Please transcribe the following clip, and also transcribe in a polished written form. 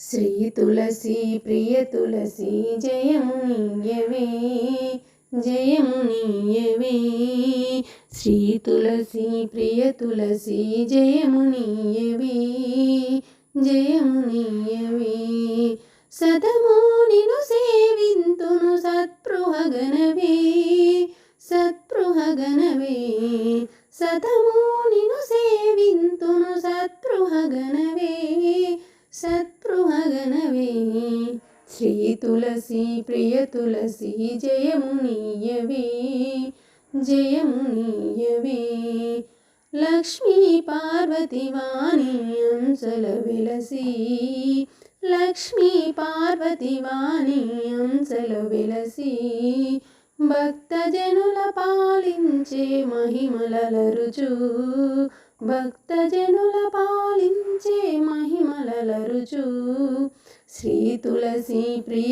శ్రీ తులసి ప్రియ తులసి జయమునియవే జయమునియవే శ్రీ తులసి ప్రియ తులసి జయమునియవే జయమునియవే సదము నిను సేవింతును సత్పృహగనవే సత్పృహగనవే సదము నిను సేవింతును సత్పృహగనవే సత్పృహగనవే శ్రీ తులసి ప్రియ తులసి జయమునియవే జయమునియవే లక్ష్మీ పార్వతి వాణి అంశల వెలసి లక్ష్మీ పార్వతి వాణి అంశల వెలసి భక్తజనుల పాలించే మహిమలరుచు భక్తజనుల పాలించే మహిమలరుచు శ్రీ తులసి ప్రియ